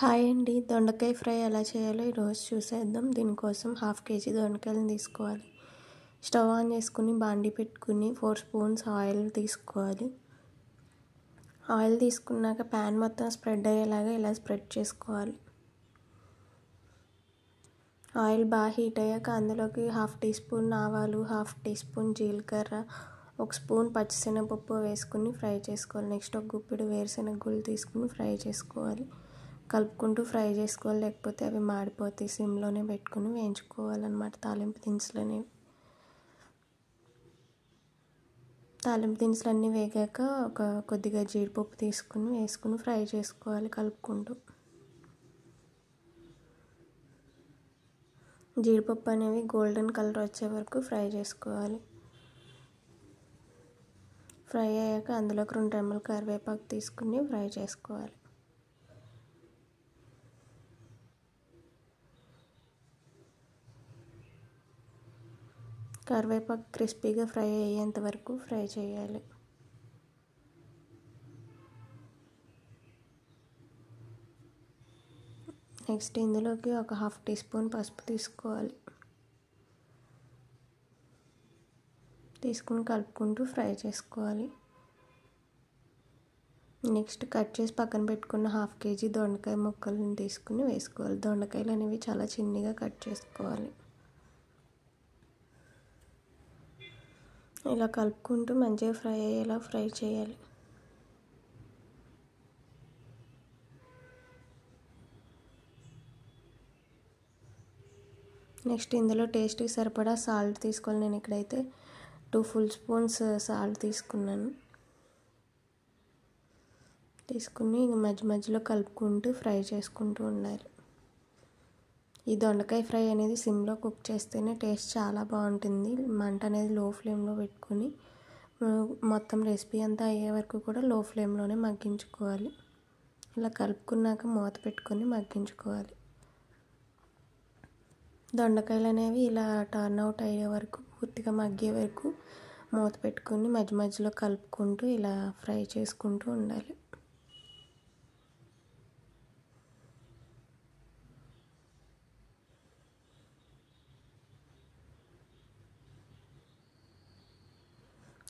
Hi అండి, దొండకాయ fry ఎలా చేయాలో ఈరోజు చూసేద్దాం. దీనికోసం 1/2 కేజీ దొండకాయలను తీసుకోవాలి. స్టవ్ ఆన్ చేసుకుని బాండి పెట్టుకుని 4 స్పూన్స్ ఆయిల్ తీసుకోవాలి. ఆయిల్ తీసుకున్నాక ప్యాన్ మొత్తం స్ప్రెడ్ అయ్యేలాగా ఇలా స్ప్రెడ్ చేసుకోవాలి. ఆయిల్ బాగా హీట్ అయ్యాక అందులోకి 1/2 టీ స్పూన్ ఆవాలు, 1/2 టీ స్పూన్ జీలకర్ర, 1 స్పూన్ పచ్చిశనగపప్పు వేసుకుని ఫ్రై చేసుకోవాలి. నెక్స్ట్ ఒక గుప్పెడు వేరుశనగ గుళ్ళు తీసుకుని ఫ్రై చేసుకోవాలి. కలుపుకుంటూ ఫ్రై చేసుకోవాలి, లేకపోతే అవి మాడిపోతాయి. సిమ్లోనే పెట్టుకుని వేయించుకోవాలన్నమాట. తాలింపు దినుసులన్నీ వేగాక కొద్దిగా జీడిపప్పు వేసుకుని ఫ్రై చేసుకోవాలి కలుపుకుంటూ. జీడిపప్పు అనేవి గోల్డెన్ కలర్ వచ్చే వరకు ఫ్రై చేసుకోవాలి. ఫ్రై అయ్యాక అందులోకి 2 రెమ్మలు కరివేపాకు తీసుకుని ఫ్రై చేసుకోవాలి. కరివేపాకు క్రిస్పీగా ఫ్రై అయ్యేంత వరకు ఫ్రై చేయాలి. నెక్స్ట్ ఇందులోకి ఒక 1/2 టీ స్పూన్ పసుపు తీసుకోవాలి. తీసుకుని కలుపుకుంటూ ఫ్రై చేసుకోవాలి. నెక్స్ట్ కట్ చేసి పక్కన పెట్టుకున్న 1/2 కేజీ దొండకాయ ముక్కలను తీసుకుని వేసుకోవాలి. దొండకాయలు అనేవి చాలా చిన్నగా కట్ చేసుకోవాలి. ఇలా కలుపుకుంటూ మంచిగా ఫ్రై అయ్యేలా ఫ్రై చేయాలి. నెక్స్ట్ ఇందులో టేస్ట్కి సరిపడా సాల్ట్ తీసుకోవాలి. నేను ఇక్కడైతే 2 ఫుల్ స్పూన్స్ సాల్ట్ తీసుకున్నాను. తీసుకుని మధ్య మధ్యలో కలుపుకుంటూ ఫ్రై చేసుకుంటూ ఉండాలి. ఈ దొండకాయ ఫ్రై అనేది సిమ్లో కుక్ చేస్తేనే టేస్ట్ చాలా బాగుంటుంది. మంట అనేది లో ఫ్లేమ్లో పెట్టుకుని మొత్తం రెసిపీ అంతా అయ్యే వరకు కూడా లో ఫ్లేమ్లోనే మగ్గించుకోవాలి. ఇలా కలుపుకున్నాక మూత పెట్టుకొని మగ్గించుకోవాలి. దొండకాయలు అనేవి ఇలా టర్న్ అవుట్ అయ్యే వరకు, పూర్తిగా మగ్గే వరకు మూత పెట్టుకుని మధ్య మధ్యలో కలుపుకుంటూ ఇలా ఫ్రై చేసుకుంటూ ఉండాలి.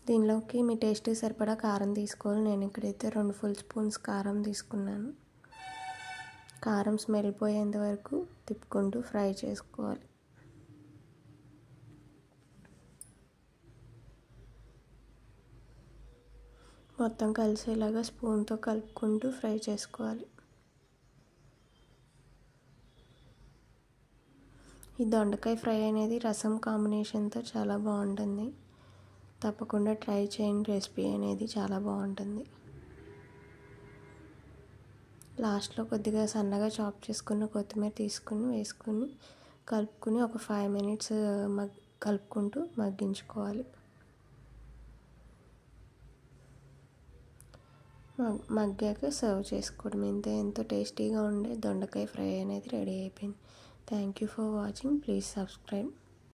దీనిలోకి మీ టేస్ట్కి సరిపడా కారం తీసుకోవాలి. నేను ఇక్కడైతే 2 ఫుల్ స్పూన్స్ కారం తీసుకున్నాను. కారం స్మెల్ పోయేంత వరకు తిప్పుకుంటూ ఫ్రై చేసుకోవాలి. మొత్తం కలిసేలాగా స్పూన్తో కలుపుకుంటూ ఫ్రై చేసుకోవాలి. ఈ దొండకాయ ఫ్రై అనేది రసం కాంబినేషన్తో చాలా బాగుంటుంది. తప్పకుండా ట్రై చేయండి. రెసిపీ అనేది చాలా బాగుంటుంది. లాస్ట్లో కొద్దిగా సన్నగా చాప్ చేసుకున్న కొత్తిమీర వేసుకుని కలుపుకుని ఒక 5 మినిట్స్ కలుపుకుంటూ మగ్గించుకోవాలి. మగ్గాక సర్వ్ చేసుకోవడం. ఎంతో టేస్టీగా ఉండే దొండకాయ ఫ్రై అనేది రెడీ అయిపోయింది. Thank you for watching. Please subscribe.